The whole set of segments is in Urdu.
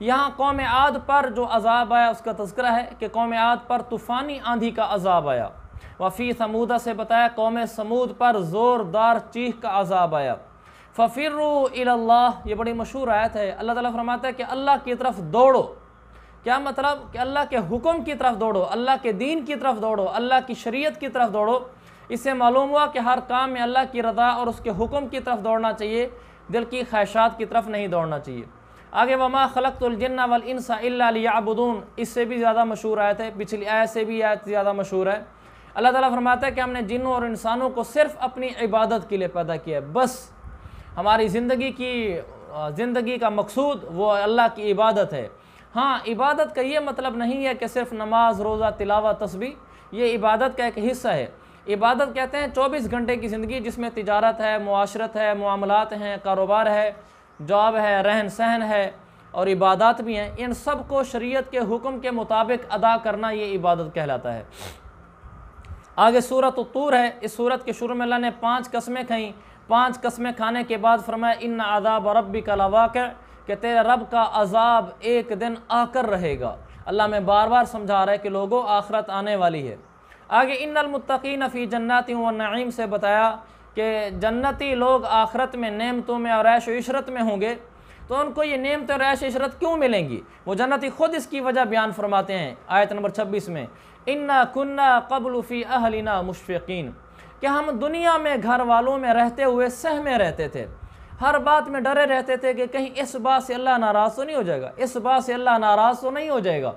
یہاں قوم عاد پر جو عذاب آیا اس کا تذکرہ ہے کہ قوم عاد پر طوفانی آندھی کا عذاب آیا۔ وفی ثمودہ سے بتایا قوم سمود پر زوردار چیخ کا عذاب آیا۔ ففروا الی اللہ، یہ بڑی مشہور آیت ہے۔ اللہ تعالیٰ فرماتا ہے کہ اللہ کی طرف دوڑو۔ کیا مطلب؟ کہ اللہ کے حکم کی طرف دوڑو، اللہ کے دین کی طرف دوڑو، اللہ کی شریعت کی طرف دوڑو۔ اس سے معلوم ہوا کہ ہر کام میں اللہ کی رضا اور اس کے حکم کی طرف دوڑنا چاہیے، دل کی خواہشات کی طرف نہیں دوڑنا چاہیے۔ آگے وما خلقت الجن والانس الا لیعبدون، اس سے بھی زیادہ مشہور آیت ہے، پچھلی آیت سے بھی آیت زیادہ مشہور ہے۔ اللہ تعالیٰ فرماتا ہے کہ ہم نے جنوں اور انسانوں کو صرف اپنی عبادت کے لیے پیدا کیا ہے، بس ہماری زندگی کا مقصود وہ اللہ کی عبادت ہے۔ ہاں، عبادت کا یہ مطلب نہیں ہے کہ صرف نماز، روزہ، تلاوت، تسبیح، یہ عبادت کا ایک حصہ ہے۔ عبادت کہتے ہیں 24 گھنٹے کی زندگی جس میں تجارت ہے، معاشرت ہے، معاملات ہیں، کاروبار ہے، جاب ہے، رہن سہن ہے اور عبادات بھی ہیں، ان سب کو شریعت کے حکم کے مطابق ادا کرنا یہ عبادت کہلاتا ہے۔ آگے سورۃ الطور ہے۔ اس سورت کے شروع میں اللہ نے 5 قسمیں کھائیں۔ 5 قسمیں کھانے کے بعد فرمایا ان عذاب ربک لواقع، کہ تیرے رب کا عذاب ایک دن آ کر رہے گا۔ اللہ میں بار بار سمجھا رہا ہے کہ لوگوں آخرت آنے والی ہے۔ آگے ان المتقین فی جنات و نعیم سے بتایا کہ جنتی لوگ آخرت میں نعمتوں میں اور عیش و عشرت میں ہوں گے، تو ان کو یہ نعمت اور عیش و عشرت کیوں ملیں گی؟ وہ جنتی خود اس کی وجہ بیان فرماتے ہیں آیت نمبر 26 میں، انا کنا قبل فی اہلنا مشفقین، کہ ہم دنیا میں گھر والوں میں رہتے ہوئے سہمے رہتے تھے، ہر بات میں ڈرے رہتے تھے کہ کہیں اس بات سے اللہ ناراض تو نہیں ہو جائے گا، اس بات سے اللہ ناراض تو نہیں ہو جائے گا،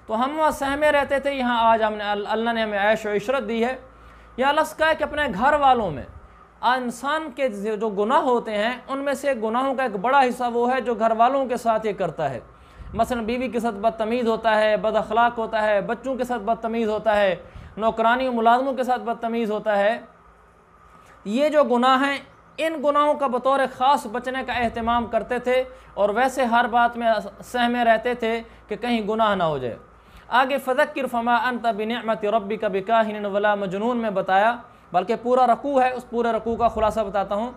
تو ہم وہاں سہمے رہتے تھے۔ یہاں آج اللہ نے ہمیں عیش و عشرت دی ہے۔ یہاں لفظ کا ہے کہ اپنے گھر والوں میں انسان کے جو گناہ ہوتے ہیں ان میں سے گناہوں کا ایک بڑا حصہ وہ ہے جو گھر والوں کے ساتھ یہ کرتا ہے۔ مثلا بیوی کے ساتھ بدتمیز ہوتا ہے، بد اخلاق ہوتا ہے، بچوں کے ساتھ بدتمیز ہوتا ہے، نوکرانی و ملازموں کے ساتھ بدتمیز ہوتا ہے۔ یہ جو گناہ ہیں ان گناہوں کا بطور خاص بچنے کا اہتمام کرتے تھے اور ویسے ہر بات میں سہمے رہتے تھے کہ کہیں گناہ نہ ہو جائے۔ آگے فذکر فما انت بنعمت ربک بکاہن ولا مجنون میں بتایا، بلکہ پورا رکوع ہے، اس پورے رکوع کا خلاصہ بتاتا ہوں۔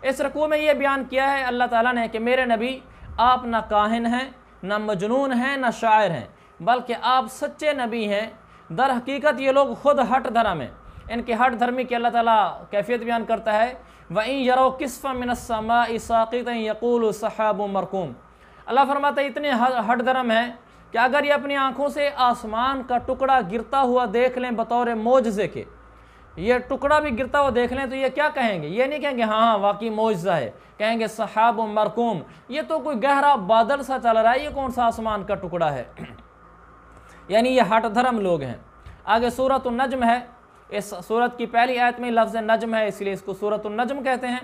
اس رکوع میں یہ بیان کیا ہے اللہ تعالیٰ نے کہ میرے نبی آپ نہ کاہن ہیں، نہ مجنون ہیں، نہ شاعر ہیں، بلکہ آپ سچے نبی ہیں۔ در حقیقت یہ لوگ خود ہٹ دھرم ہیں، ان کے ہٹ دھرمی کی اللہ تعالیٰ کیفیت بیان کرتا ہے۔ وَإِن يَرَوْا كِسْفًا مِّنَ السَّمَاءِ سَاقِطًا يَقُولُ سَحَابٌ مَرْكُومٌ، اللہ فرماتا ہے اتنے ہٹ دھرم ہیں کہ اگر یہ اپنی آنکھوں سے آسمان کا ٹکڑا گرتا ہوا دیکھ لیں بطور معجزے کے، یہ ٹکڑا بھی گرتا ہوا دیکھ لیں تو یہ کیا کہیں گے؟ یہ نہیں کہیں گے ہاں واقعی معجزہ ہے، کہیں گے سحاب مرکوم، یہ تو کوئی گہرا بادل سا چل رہا ہے، یہ کون سا آسمان کا ٹکڑا ہے؟ یعنی یہ ہٹ دھرم لوگ ہیں۔ آگے سورۃ النجم ہے، اس سورت کی پہلی آیت میں لفظ نجم ہے، اس لیے اس کو سورۃ النجم کہتے ہیں۔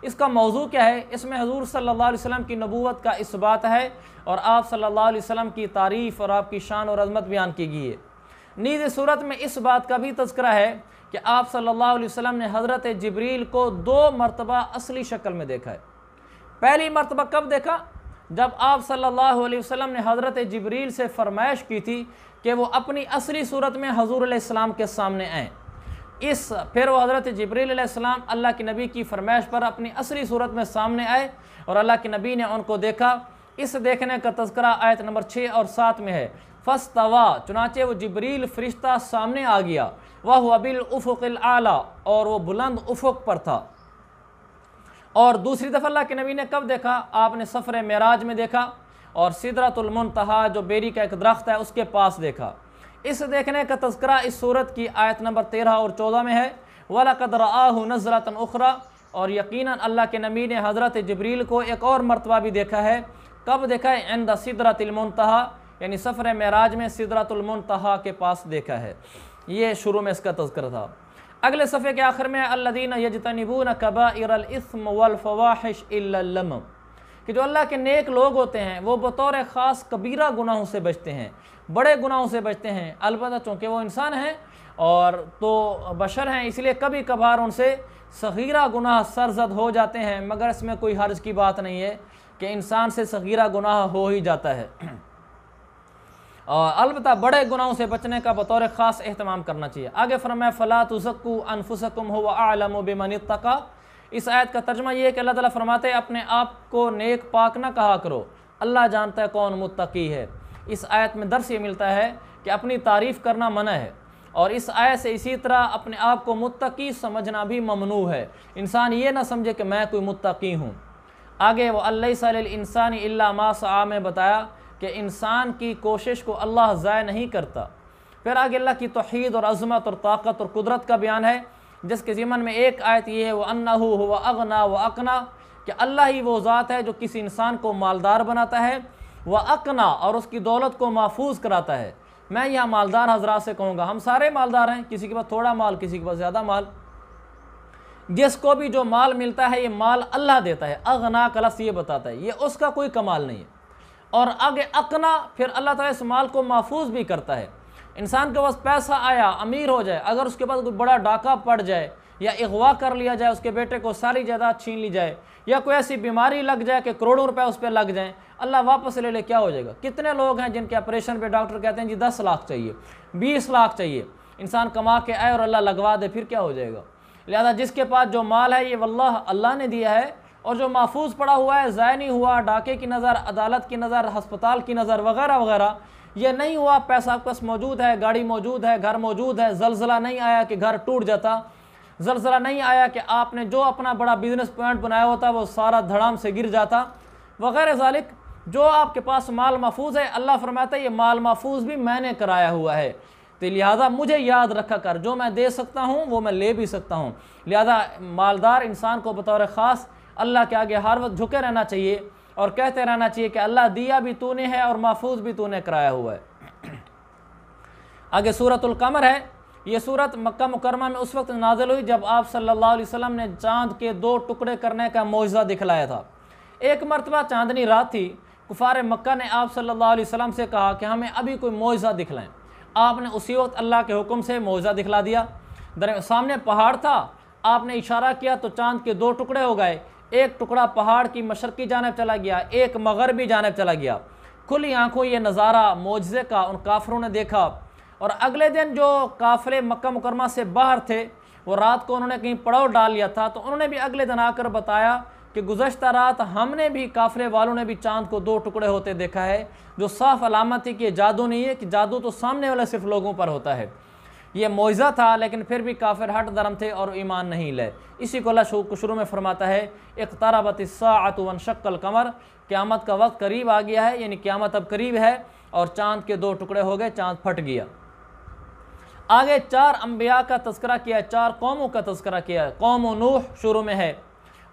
اس کا موضوع کیا ہے؟ اس میں حضور صلی اللہ علیہ وسلم کی نبوت کا اثبات ہے اور آپ صلی اللہ علیہ وسلم کی تعریف اور آپ کی شان اور عظمت بیان کی گئی ہے۔ نیز اس صورت میں اس بات کا بھی تذکرہ ہے کہ آپ صلی اللہ علیہ وسلم نے حضرت جبریل کو 2 مرتبہ اصلی شکل میں دیکھا ہے۔ پہلی مرتبہ کب دیکھا؟ جب آپ صلی اللہ علیہ وسلم نے حضرت جبریل سے فرمائش کی تھی کہ وہ اپنی اصلی صورت میں حضور علیہ السلام کے سامنے آئیں۔ پھر وہ حضرت جبریل علیہ السلام اللہ کے نبی کی فرمائش پر اپنی اصلی صورت میں سامنے آئے اور اللہ کے نبی نے ان کو دیکھا۔ اس دیکھنے کا تذکرہ آیت نمبر 6 اور 7 میں ہے۔ فاستویٰ، چنانچہ وہ جبریل فرشتہ سامنے آ گیا، وَهُوَ بِالْأُفُقِ الْأَعْلَىٰ، اور وہ بلند افق پر تھا۔ اور دوسری دفعہ اللہ کے نبی نے کب دیکھا؟ آپ نے سفر معراج میں دیکھا اور سدرۃ المنتہا جو بیری کا ایک درخت ہے اس کے پاس دیکھا۔ اس دیکھنے کا تذکرہ اس سورت کی آیت نمبر 13 اور 14 میں ہے۔ وَلَقَدْ رَآهُ نَزْلَةً أُخْرَىٰ، اور یقیناً اللہ کے نبی نے حضرت جبریل کو ایک اور مرتبہ بھی دیکھا ہے۔ کب دیکھا ہے؟ عند سدرۃ المنتہا، یعنی سفر معراج میں سدرۃ المنتہا کے پاس دیکھا ہے۔ یہ شروع میں اس کا تذکرہ تھا۔ اگلے صفحے کے آخر میں الذین یجتنبون کبائر الاثم والفواحش الا اللمم، کہ جو اللہ کے نیک لوگ ہوتے ہیں وہ بطور خاص کبیرہ گناہوں سے بچتے ہیں، بڑے گناہوں سے بچتے ہیں، البتہ چونکہ وہ انسان ہیں اور تو بشر ہیں، اس لیے کبھی کبھار ان سے صغیرہ گناہ سرزد ہو جاتے ہیں، مگر اس میں کوئی حرج کی بات نہیں ہے کہ انسان سے صغیرہ گناہ ہو ہی جاتا ہے، اور البتہ بڑے گناہوں سے بچنے کا بطور خاص اہتمام کرنا چاہیے۔ آگے فرمایا فَلَا تُزَكُّوا أَنفُسَكُمْ هُوَ أَعْلَمُ بِمَنِ اتَّقَىٰ، اس آیت کا ترجمہ یہ ہے کہ اللہ تعالیٰ فرماتے ہیں اپنے آپ کو نیک پاک نہ کہا کرو، اللہ جانتا ہے کون متقی ہے۔ اس آیت میں درس یہ ملتا ہے کہ اپنی تعریف کرنا منع ہے، اور اس آیت سے اسی طرح اپنے آپ کو متقی سمجھنا بھی ممنوع ہے۔ انسان یہ نہ سمجھے کہ میں کوئی متقی ہوں۔ آگے وہ لَيْسَ لِلْإِنسَانِ إِلَّا مَا سَعَىٰ میں بتایا کہ انسان کی کوشش کو اللہ ضائع نہیں کرتا۔ پھر آگے اللہ کی توحید اور عظمت اور طاقت اور قدرت کا بیان ہے، جس کے ضمن میں ایک آیت یہ ہے وَأَنَّهُ هُوَ أَغْنَىٰ وَأَقْنَىٰ کہ اللہ ہی وہ ذات ہے جو کسی انسان کو مالدار بناتا ہے، وَأَقْنَىٰ اور اس کی دولت کو محفوظ کراتا ہے۔ میں یہاں مالدار حضرات سے کہوں گا، ہم سارے مالدار ہیں، کسی کے پاس تھوڑا مال، کسی کے پاس زیادہ مال۔ جس کو بھی جو مال ملتا ہے یہ مال اللہ دیتا ہے۔ اغنا کا لفظ یہ بتاتا ہے یہ اس کا کوئی کمال نہیں ہے۔ اور آگے اقنا، پھر اللہ تعالیٰ اس مال کو محفوظ بھی کرتا ہے۔ انسان کے پاس پیسہ آیا، امیر ہو جائے، اگر اس کے پاس کوئی بڑا ڈاکہ پڑ جائے یا اغوا کر لیا جائے، اس کے بیٹے کو ساری جائیداد چھین لی جائے، یا کوئی ایسی بیماری لگ جائے کہ کروڑوں روپے اس پہ لگ جائیں، اللہ واپس لے لے، کیا ہو جائے گا؟ کتنے لوگ ہیں جن کے آپریشن پہ ڈاکٹر کہتے ہیں جی 10 لاکھ چاہیے، 20 لاکھ چاہیے، انسان کما کے آئے اور اللہ لگوا دے، پھر کیا ہو جائے گا؟ لہذا جس کے پاس جو مال ہے یہ واللہ اللہ نے دیا ہے، اور جو محفوظ پڑا ہوا ہے، ضائع نہیں ہوا، ڈاکے کی نظر، عدالت کی نظر، ہسپتال کی نظر وغیرہ وغیرہ، یہ نہیں ہوا، پیسہ آپ کے پاس موجود ہے، گاڑی موجود ہے، گھر موجود ہے، زلزلہ نہیں آیا کہ گھر ٹوٹ جاتا، زلزلہ نہیں آیا کہ آپ نے جو اپنا بڑا بزنس پوائنٹ بنایا ہوتا وہ سارا دھڑام سے گر جاتا وغیرہ ذالک۔ جو آپ کے پاس مال محفوظ ہے، اللہ فرماتا ہے یہ مال محفوظ بھی میں نے کرایا ہوا ہے، تو لہذا مجھے یاد رکھا کر، جو میں دے سکتا ہوں وہ میں لے بھی سکتا ہوں۔ لہذا مالدار انسان کو بطور خاص اللہ کے آگے ہر وقت جھکے رہنا چاہیے اور کہتے رہنا چاہیے کہ اللہ دیا بھی تو نے ہے اور محفوظ بھی تو نے کرایا ہوا ہے۔ آگے سورۃ القمر ہے۔ یہ سورت مکہ مکرمہ میں اس وقت نازل ہوئی جب آپ صلی اللہ علیہ وسلم نے چاند کے 2 ٹکڑے کرنے کا معجزہ دکھلایا تھا۔ ایک مرتبہ چاندنی رات تھی، کفار مکہ نے آپ صلی اللہ علیہ وسلم سے کہا کہ ہمیں ابھی کوئی معجزہ دکھلائیں۔ آپ نے اسی وقت اللہ کے حکم سے معجزہ دکھلا دیا۔ سامنے پہاڑ تھا، آپ نے اشارہ کیا تو چاند کے 2 ٹکڑے ہو گئے، ایک ٹکڑا پہاڑ کی مشرقی جانب چلا گیا، ایک مغربی جانب چلا گیا۔ کھلی آنکھوں یہ نظارہ معجزے کا ان کافروں نے دیکھا، اور اگلے دن جو کافرے مکہ مکرمہ سے باہر تھے وہ رات کو انہوں نے کہیں پڑاؤ ڈال لیا تھا، تو انہوں نے بھی اگلے دن آ کر بتایا کہ گزشتہ رات ہم نے بھی، کافرے والوں نے بھی چاند کو 2 ٹکڑے ہوتے دیکھا ہے، جو صاف علامت ہے کہ یہ جادو نہیں ہے، کہ جادو تو سامنے والے صرف لوگوں پر ہوتا ہے۔ یہ معجزہ تھا، لیکن پھر بھی کافر ہٹ درم تھے اور ایمان نہیں لے۔ اسی کو اللہ شروع میں فرماتا ہے اقتربت الساعۃ وانشق القمر، قیامت کا وقت قریب آ گیا ہے، یعنی قیامت اب قریب ہے، اور چاند کے 2 ٹکڑے ہو گئے، چاند پھٹ گیا۔ آگے 4 انبیاء کا تذکرہ کیا ہے، 4 قوموں کا تذکرہ کیا ہے۔ قوم نوح شروع میں ہے،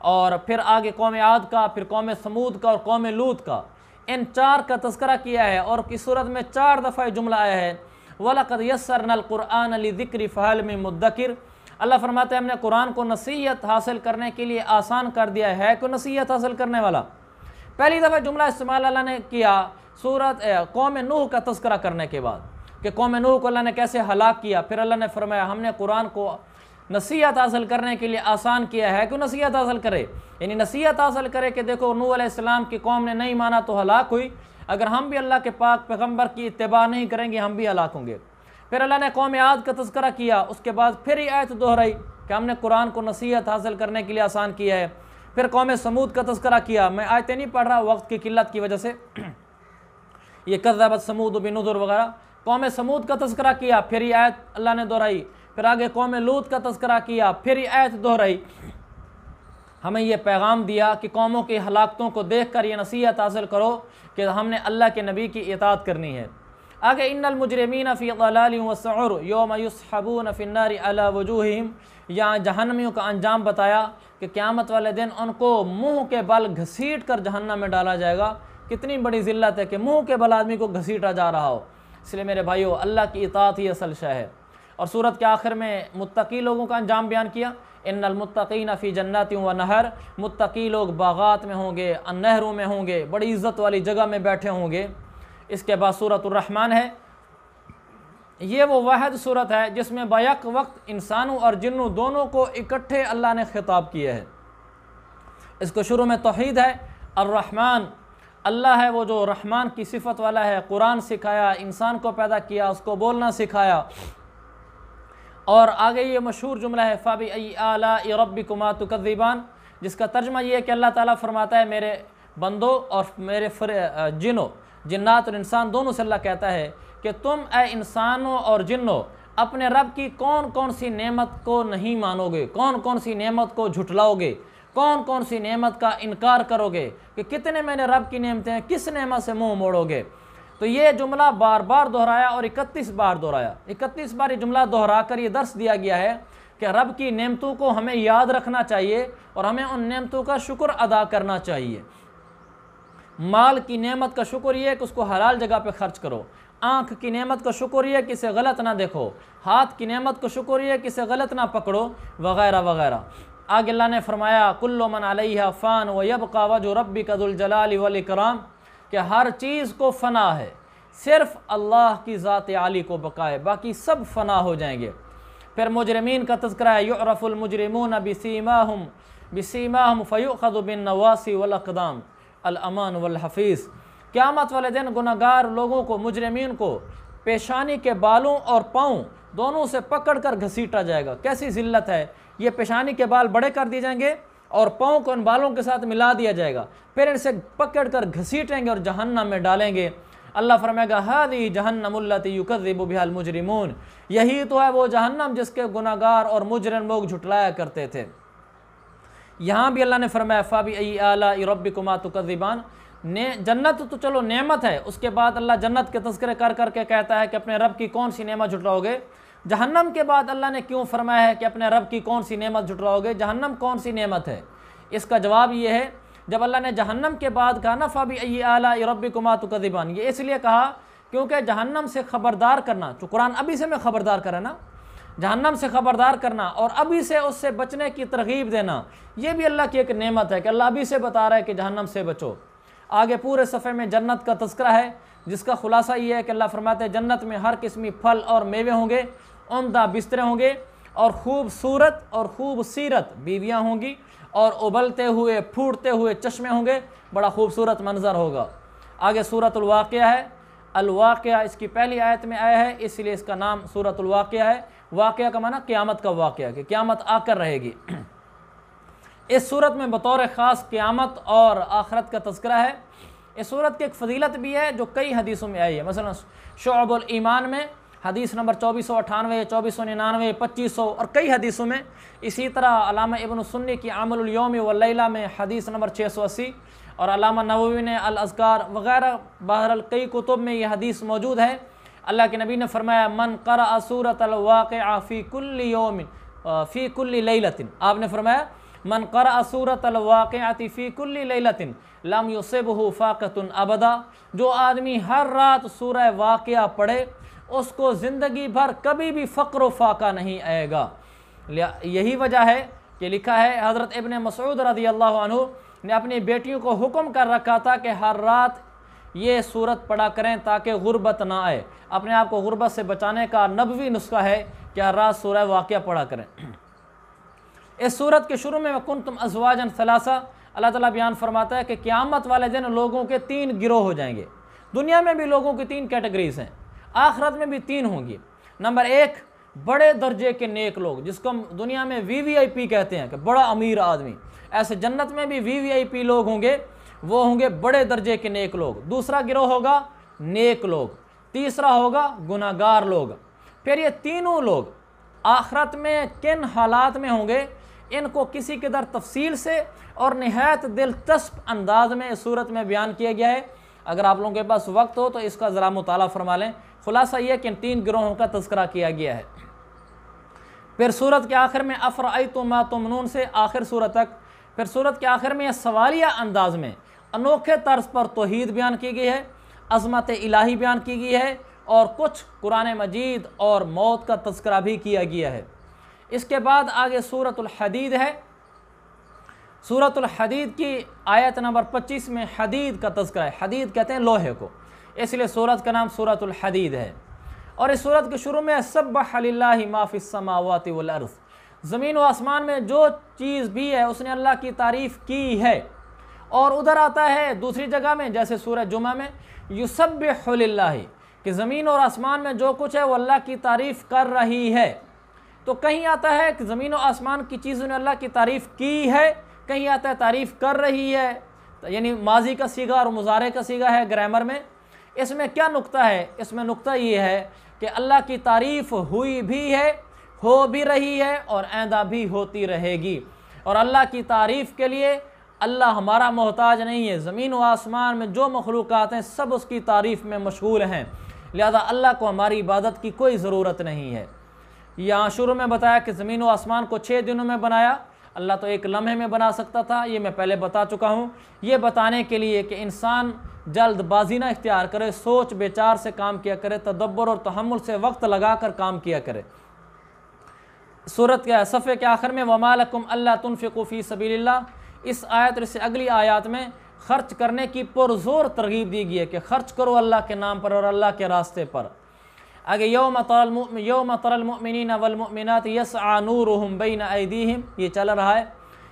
اور پھر آگے قوم عاد کا، پھر قوم سمود کا اور قوم لوط کا۔ ان 4 کا تذکرہ کیا ہے، اور اس صورت میں 4 دفعہ جملہ آیا ہے وَلَقَدْ يَسَّرْنَا الْقُرْآنَ لِذِكْرِ فَهَلْ مِن مُدَّكِرٍ۔ اللہ فرماتے ہیں ہم نے قرآن کو نصیحت حاصل کرنے کے لیے آسان کر دیا ہے، کوئی نصیحت حاصل کرنے والا؟ پہلی دفعہ جملہ استعمال اللہ نے کیا سورت قوم نوح کا تذکرہ کرنے کے بعد، کہ قوم نوح کو اللہ نے کیسے ہلاک کیا۔ پھر اللہ نے فرمایا ہم نے قرآن کو نصیحت حاصل کرنے کے لیے آسان کیا ہے، کیوں نصیحت حاصل کرے، یعنی نصیحت حاصل کرے کہ دیکھو نوح علیہ السلام کی قوم نے نہیں مانا تو ہلاک ہوئی، اگر ہم بھی اللہ کے پاک پیغمبر کی اتباع نہیں کریں گے ہم بھی ہلاک ہوں گے۔ پھر اللہ نے قوم عاد کا تذکرہ کیا، اس کے بعد پھر یہ آیت دہرائی کہ ہم نے قرآن کو نصیحت حاصل کرنے کے لیے آسان کیا ہے۔ پھر قوم سمود کا تذکرہ کیا، میں آیتیں نہیں پڑھ رہا وقت کی قلت کی وجہ سے، یہ کذبت سمود بنذر وغیرہ، قوم سمود کا تذکرہ کیا، پھر یہ آیت اللہ نے دہرائی۔ پھر آگے قوم لوط کا تذکرہ کیا، پھر یہ آیت دہرائی۔ ہمیں یہ پیغام دیا کہ قوموں کی ہلاکتوں کو دیکھ کر یہ نصیحت حاصل کرو کہ ہم نے اللہ کے نبی کی اطاعت کرنی ہے۔ آگے ان المجرمین فی ضلال وسعر یوم یسحبون فی النار علی وجوہہم، یہاں جہنمیوں کا انجام بتایا کہ قیامت والے دن ان کو منہ کے بل گھسیٹ کر جہنم میں ڈالا جائے گا۔ کتنی بڑی ذلت ہے کہ منہ کے بل آدمی کو گھسیٹا جا رہا ہو۔ اس لیے میرے بھائیو اللہ کی اطاعت ہی اصل شے ہے۔ اور سورت کے آخر میں متقی لوگوں کا انجام بیان کیا، ان المتقین فی جنات و نہر، متقی لوگ باغات میں ہوں گے، نہروں میں ہوں گے، بڑی عزت والی جگہ میں بیٹھے ہوں گے۔ اس کے بعد سورۃ الرحمن ہے، یہ وہ واحد سورت ہے جس میں بیک وقت انسانوں اور جنوں دونوں کو اکٹھے اللہ نے خطاب کیا ہے۔ اس کو شروع میں توحید ہے، الرحمن، اللہ ہے وہ جو رحمان کی صفت والا ہے، قرآن سکھایا، انسان کو پیدا کیا، اس کو بولنا سکھایا۔ اور آگے یہ مشہور جملہ ہے فَبِأَيِّ آلَاءِ رَبِّكُمَا تُكَذِّبَانِ، جس کا ترجمہ یہ ہے کہ اللہ تعالیٰ فرماتا ہے میرے بندوں اور میرے جنوں، جنات اور انسان دونوں سے اللہ کہتا ہے کہ تم اے انسانوں اور جنوں اپنے رب کی کون کون سی نعمت کو نہیں مانو گے، کون کون سی نعمت کو جھٹلاؤ گے، کون کون سی نعمت کا انکار کرو گے، کہ کتنے میں نے رب کی نعمتیں ہیں، کس نعمت سے منہ موڑو گے۔ تو یہ جملہ بار بار دہرایا اور 31 بار دہرایا، 31 بار یہ جملہ دہرا کر یہ درس دیا گیا ہے کہ رب کی نعمتوں کو ہمیں یاد رکھنا چاہیے اور ہمیں ان نعمتوں کا شکر ادا کرنا چاہیے۔ مال کی نعمت کا شکر یہ ہے کہ اس کو حلال جگہ پہ خرچ کرو، آنکھ کی نعمت کا شکر یہ ہے کہ اسے غلط نہ دیکھو، ہاتھ کی نعمت کا شکر یہ ہے کہ اسے غلط نہ پکڑو، وغیرہ وغیرہ۔ آگے اللہ نے فرمایا کل من علیہا فان ویبقى وجہ ربک ذو الجلال والاکرام، کہ ہر چیز کو فنا ہے، صرف اللہ کی ذات عالی کو بقا ہے، باقی سب فنا ہو جائیں گے۔ پھر مجرمین کا تذکرہ ہے، یعرف المجرمون بسیماہم فیؤخذ بالنواصی والاقدام الامان والحفیظ۔ قیامت والے دن گناہگار لوگوں کو، مجرمین کو پیشانی کے بالوں اور پاؤں دونوں سے پکڑ کر گھسیٹا جائے گا۔ کیسی ذلت ہے، یہ پیشانی کے بال بڑے کر دیے جائیں گے اور پاؤں کو ان بالوں کے ساتھ ملا دیا جائے گا، پھر ان سے پکڑ کر گھسیٹیں گے اور جہنم میں ڈالیں گے۔ اللہ فرمائے گا ہذہ جہنم التی یکذب بہا المجرمون، یہی تو ہے وہ جہنم جس کے گناہگار اور مجرم لوگ جھٹلایا کرتے تھے۔ یہاں بھی اللہ نے فرمایا فَبِأَيِّ آلَاءِ رَبِّكُمَا تُكَذِّبَانِ، جنت تو چلو نعمت ہے، اس کے بعد اللہ جنت کے تذکرے کر کر کے کہتا ہے کہ اپنے رب کی کون سی نعمت جھٹلاؤ گے۔ جہنم کے بعد اللہ نے کیوں فرمایا ہے کہ اپنے رب کی کون سی نعمت جھٹلاؤ گے، جہنم کون سی نعمت ہے؟ اس کا جواب یہ ہے، جب اللہ نے جہنم کے بعد کہا نا فَبِأَيِّ آلَاءِ رَبِّكُمَا تُكَذِّبَانِ، یہ اس لیے کہا کیونکہ جہنم سے خبردار کرنا، جو قرآن ابھی سے میں خبردار کرا نا، جہنم سے خبردار کرنا اور ابھی سے اس سے بچنے کی ترغیب دینا، یہ بھی اللہ کی ایک نعمت ہے کہ اللہ ابھی سے بتا رہا ہے کہ جہنم سے بچو۔ آگے پورے صفحے میں جنت کا تذکرہ ہے، جس کا خلاصہ یہ ہے کہ اللہ فرماتے ہیں جنت میں ہر قسمی پھل اور میوے ہوں گے، عمدہ بسترے ہوں گے اور خوبصورت اور خوبصیرت بیویاں ہوں گی اور ابلتے ہوئے پھوٹتے ہوئے چشمے ہوں گے، بڑا خوبصورت منظر ہوگا۔ آگے سورۃ الواقعہ ہے، الواقعہ اس کی پہلی آیت میں آیا ہے، اس لیے اس کا نام سورۃ الواقعہ ہے۔ واقعہ کا معنی قیامت کا واقعہ، کہ قیامت آ کر رہے گی۔ اس صورت میں بطور خاص قیامت اور آخرت کا تذکرہ ہے۔ اس صورت کی ایک فضیلت بھی ہے جو کئی حدیثوں میں آئی ہے، مثلا شعب الایمان میں حدیث نمبر 2498، 2499، 2500 اور کئی حدیثوں میں، اسی طرح علامہ ابن سنی کی عمل الیوم واللیلہ میں حدیث نمبر 680 اور علامہ نووی نے الاذکار وغیرہ، بہرحال کئی کتب میں یہ حدیث موجود ہے۔ اللہ کے نبی نے فرمایا من قرأ سورۃ الواقعہ فی کل یوم فی کل لیلۃ، آپ نے فرمایا من قرأ سورۃ الواقعہ فی کل لیلۃ لم یصبہ فاقۃ ابدا، جو آدمی ہر رات سورہ واقعہ پڑھے اس کو زندگی بھر کبھی بھی فقر و فاقہ نہیں آئے گا۔ یہی وجہ ہے کہ لکھا ہے حضرت ابن مسعود رضی اللہ عنہ نے اپنی بیٹیوں کو حکم کر رکھا تھا کہ ہر رات یہ سورت پڑھا کریں تاکہ غربت نہ آئے۔ اپنے آپ کو غربت سے بچانے کا نبوی نسخہ ہے کہ ہر رات سورہ واقعہ پڑھا کریں۔ اس سورت کے شروع میں وَكُنْتُمْ أَزْوَاجًا ثَلَاثًا، اللہ تعالیٰ بیان فرماتا ہے کہ قیامت والے دن لوگوں کے 3 گروہ ہو جائیں گے۔ دنیا میں بھی لوگوں کی 3 کیٹیگریز ہیں، آخرت میں بھی 3 ہوں گی۔ نمبر 1، بڑے درجے کے نیک لوگ، جس کو ہم دنیا میں VVIP کہتے ہیں کہ بڑا امیر آدمی، ایسے جنت میں بھی VVIP لوگ ہوں گے، وہ ہوں گے بڑے درجے کے نیک لوگ۔ دوسرا گروہ ہوگا نیک لوگ، تیسرا ہوگا گناہگار لوگ۔ پھر یہ تینوں لوگ آخرت میں کن حالات میں ہوں گے، ان کو کسی قدر تفصیل سے اور نہایت دلچسپ انداز میں اس صورت میں بیان کیا گیا ہے۔ اگر آپ لوگوں کے پاس وقت ہو تو اس کا ذرا مطالعہ فرما لیں۔ خلاصہ یہ کہ ان 3 گروہوں کا تذکرہ کیا گیا ہے۔ پھر صورت کے آخر میں افرأیتم ما تمنون سے آخر صورت تک، پھر صورت کے آخر میں یہ سوالیہ انداز میں انوکھے طرز پر توحید بیان کی گئی ہے، عظمت الہی بیان کی گئی ہے اور کچھ قرآن مجید اور موت کا تذکرہ بھی کیا گیا ہے۔ اس کے بعد آگے سورۃ الحدید ہے۔ سورۃ الحدید کی آیت نمبر 25 میں حدید کا تذکرہ ہے۔ حدید کہتے ہیں لوہے کو، اس لیے سورت کا نام سورۃ الحدید ہے۔ اور اس سورت کے شروع میں سبح للہ ما فی السماوات والارض، زمین و آسمان میں جو چیز بھی ہے اس نے اللہ کی تعریف کی ہے۔ اور ادھر آتا ہے دوسری جگہ میں جیسے سورہ جمعہ میں یسبح للہ، کہ زمین اور آسمان میں جو کچھ ہے وہ اللہ کی تعریف کر رہی ہے۔ تو کہیں آتا ہے کہ زمین و آسمان کی چیزوں نے اللہ کی تعریف کی ہے، کہیں آتا ہے تعریف کر رہی ہے، یعنی ماضی کا صیغہ اور مضارع کا صیغہ ہے گرامر میں۔ اس میں کیا نقطہ ہے؟ اس میں نقطہ یہ ہے کہ اللہ کی تعریف ہوئی بھی ہے، ہو بھی رہی ہے اور آئندہ بھی ہوتی رہے گی، اور اللہ کی تعریف کے لیے اللہ ہمارا محتاج نہیں ہے۔ زمین و آسمان میں جو مخلوقات ہیں سب اس کی تعریف میں مشغول ہیں، لہذا اللہ کو ہماری عبادت کی کوئی ضرورت نہیں ہے۔ یہاں شروع میں بتایا کہ زمین و آسمان کو 6 دنوں میں بنایا، اللہ تو ایک لمحے میں بنا سکتا تھا، یہ میں پہلے بتا چکا ہوں۔ یہ بتانے کے لیے کہ انسان جلد بازی نہ اختیار کرے، سوچ بچار سے کام کیا کرے، تدبر اور تحمل سے وقت لگا کر کام کیا کرے۔ سورت کے صفحے کے آخر میں وَمَا لَكُمْ أَلَّا تُنْفِقُوا فِي سَبِيلِ اللَّهِ، اس آیت اور اس سے اگلی آیات میں خرچ کرنے کی پرزور ترغیب دی گئی ہے کہ خرچ کرو اللہ کے نام پر اور اللہ کے راستے پر۔ آگے یوم تری المؤمنین والمؤمنات یسعی نورہم بین ایدیہم، یہ چل رہا ہے۔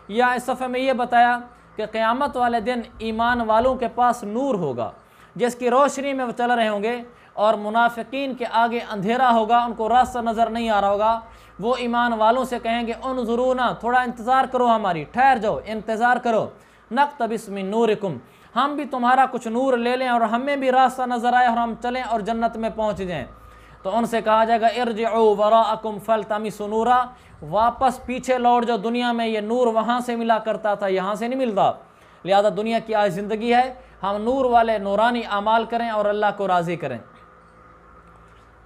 یا اس صفحے میں یہ بتایا کہ قیامت والے دن ایمان والوں کے پاس نور ہوگا جس کی روشنی میں وہ چل رہے ہوں گے، اور منافقین کے آگے اندھیرا ہوگا، ان کو راستہ نظر نہیں آ رہا ہوگا۔ وہ ایمان والوں سے کہیں گے انظرونا، تھوڑا انتظار کرو، ہماری ٹھہر جاؤ، انتظار کرو، نقتبس من نورکم، ہم بھی تمہارا کچھ نور لے لیں اور ہمیں بھی راستہ نظر آئے اور ہم چلیں اور جنت میں پہنچ جائیں۔ تو ان سے کہا جائے گا ارجعوا وراءکم فالتمسوا نورا، واپس پیچھے لوٹ جاؤ، دنیا میں یہ نور وہاں سے ملا کرتا تھا، یہاں سے نہیں ملتا، لہذا دنیا کی آج زندگی ہے، ہم نور والے نورانی اعمال کریں اور اللہ کو راضی کریں۔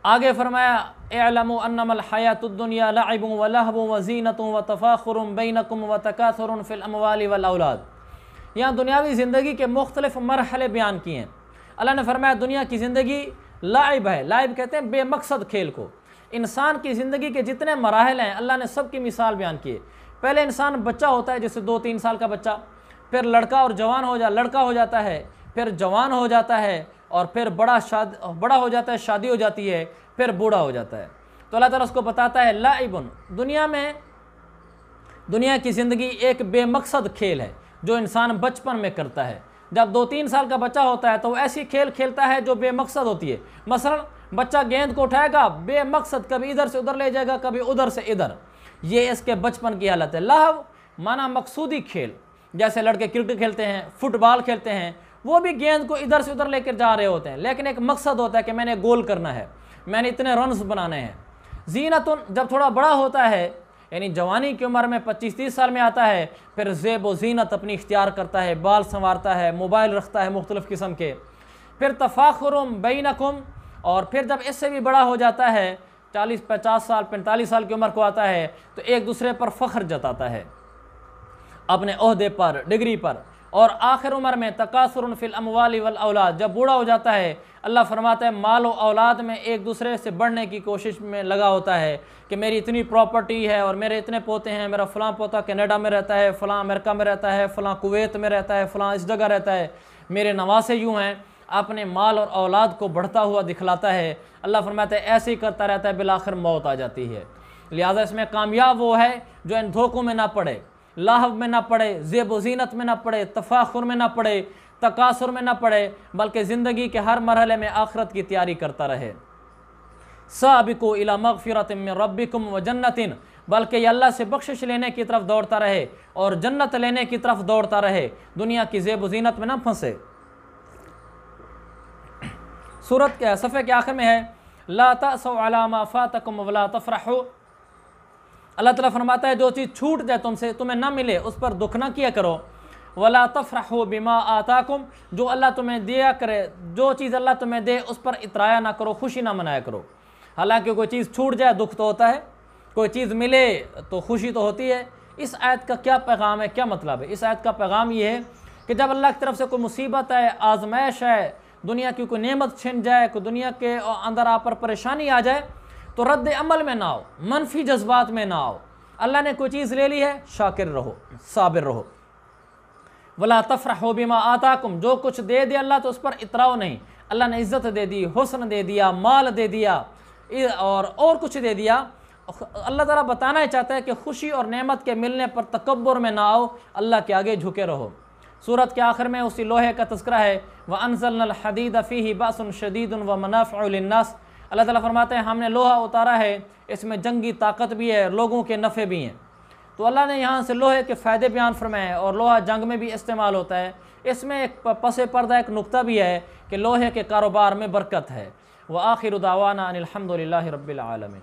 آگے فرمایا اعلموا انما الحیاۃ الدنیا لعب ولہو وزینۃ وتفاخر بینکم وتکاثر فی الاموال والاولاد، یہاں دنیاوی زندگی کے مختلف مرحلے بیان کیے ہیں۔ اللہ نے فرمایا دنیا کی زندگی لعب ہے، لعب کہتے ہیں بے مقصد کھیل کو۔ انسان کی زندگی کے جتنے مراحل ہیں اللہ نے سب کی مثال بیان کی ہے۔ پہلے انسان بچہ ہوتا ہے، جیسے 2-3 سال کا بچہ، پھر لڑکا اور جوان لڑکا ہو جاتا ہے، پھر جوان ہو جاتا ہے، اور پھر بڑا ہو جاتا ہے، شادی ہو جاتی ہے، پھر بوڑھا ہو جاتا ہے۔ تو اللہ تعالیٰ اس کو بتاتا ہے لعب، دنیا کی زندگی ایک بے مقصد کھیل ہے جو انسان بچپن میں کرتا ہے۔ جب 2-3 سال کا بچہ ہوتا ہے تو وہ ایسی کھیل کھیلتا ہے جو بے مقصد ہوتی ہے۔ مثلا بچہ گیند کو اٹھائے گا بے مقصد، کبھی ادھر سے ادھر لے جائے گا، کبھی ادھر سے ادھر، یہ اس کے بچپن کی حالت ہے۔ لہو مانا مقصودی کھیل، جیسے لڑکے کرکٹ کھیلتے ہیں، فٹ بال کھیلتے ہیں، وہ بھی گیند کو ادھر سے ادھر لے کر جا رہے ہوتے ہیں، لیکن ایک مقصد ہوتا ہے کہ میں نے گول کرنا ہے، میں نے اتنے رنز بنانے ہیں۔ زینتن جب تھوڑا بڑا ہوتا ہے، یعنی جوانی کی عمر میں 25-30 سال میں آتا ہے، پھر زیب و زینت اپنی اختیار کرتا ہے، بال سنوارتا ہے، موبائل رکھتا ہے مختلف قسم کے۔ پھر تفاخرم بینکم، اور پھر جب اس سے بھی بڑا ہو جاتا ہے، 40-50 سال 45 سال کی عمر کو آتا ہے، تو ایک دوسرے پر فخر جتاتا ہے، اپنے عہدے پر، ڈگری پر۔ اور آخر عمر میں تکاثر فی الاموال والاولاد، جب بوڑھا ہو جاتا ہے اللہ فرماتا ہے مال و اولاد میں ایک دوسرے سے بڑھنے کی کوشش میں لگا ہوتا ہے کہ میری اتنی پراپرٹی ہے اور میرے اتنے پوتے ہیں، میرا فلاں پوتا کینیڈا میں رہتا ہے، فلاں امریکہ میں رہتا ہے، فلاں کویت میں رہتا ہے، فلاں اس جگہ رہتا ہے، میرے نواسے یوں ہیں، اپنے مال اور اولاد کو بڑھتا ہوا دکھلاتا ہے۔ اللہ فرماتا ہے ایسے ہی کرتا رہتا ہے، بالآخر موت آ جاتی ہے۔ لہٰذا اس میں کامیاب وہ ہے جو ان دھوکوں میں نہ پڑے، لاہو میں نہ پڑے، زیب و زینت میں نہ پڑے، تفاخر میں نہ پڑے، تکاثر میں نہ پڑے، بلکہ زندگی کے ہر مرحلے میں آخرت کی تیاری کرتا رہے۔ سابقوا الی مغفرۃ من ربکم وجنۃ، بلکہ یہ اللہ سے بخشش لینے کی طرف دوڑتا رہے اور جنت لینے کی طرف دوڑتا رہے، دنیا کی زیب و زینت میں نہ پھنسے۔ سورت کے صفحے کے آخر میں ہے لا تأسوا علی ما فاتکم ولا تفرحوا، اللہ تعالیٰ فرماتا ہے جو چیز چھوٹ جائے تم سے، تمہیں نہ ملے، اس پر دکھ نہ کیا کرو۔ ولا تفرحوا بما آتاکم، جو اللہ تمہیں دیا کرے، جو چیز اللہ تمہیں دے اس پر اترایا نہ کرو، خوشی نہ منایا کرو۔ حالانکہ کوئی چیز چھوٹ جائے دکھ تو ہوتا ہے، کوئی چیز ملے تو خوشی تو ہوتی ہے۔ اس آیت کا کیا پیغام ہے، کیا مطلب ہے؟ اس آیت کا پیغام یہ ہے کہ جب اللہ کی طرف سے کوئی مصیبت ہے، آزمائش ہے، دنیا کی کوئی نعمت چھن جائے، کوئی دنیا کے اندر آپ پر پریشانی آ جائے، تو رد عمل میں نہ آؤ، منفی جذبات میں نہ آؤ۔ اللہ نے کوئی چیز لے لی ہے، شاکر رہو، صابر رہو۔ ولا تفرحوا بما آتاکم، جو کچھ دے دے اللہ تو اس پر اتراؤ نہیں۔ اللہ نے عزت دے دی، حسن دے دیا، مال دے دیا، اور کچھ دے دیا، اللہ تعالیٰ بتانا ہی چاہتا ہے کہ خوشی اور نعمت کے ملنے پر تکبر میں نہ آؤ، اللہ کے آگے جھکے رہو۔ سورت کے آخر میں اسی لوہے کا تذکرہ ہے وَأَنزَلْنَا الْحَدِيدَ فِيهِ بَأْسٌ شَدِيدٌ وَمَنَافِعُ لِلنَّاسِ، اللہ تعالیٰ فرماتے ہیں ہم نے لوہا اتارا ہے، اس میں جنگی طاقت بھی ہے، لوگوں کے نفع بھی ہیں۔ تو اللہ نے یہاں سے لوہے کے فائدے بیان فرمائے ہیں، اور لوہا جنگ میں بھی استعمال ہوتا ہے، اس میں ایک پس پردہ ایک نقطہ بھی ہے کہ لوہے کے کاروبار میں برکت ہے۔ وآخر دعوانا ان الحمد للہ رب العالمین۔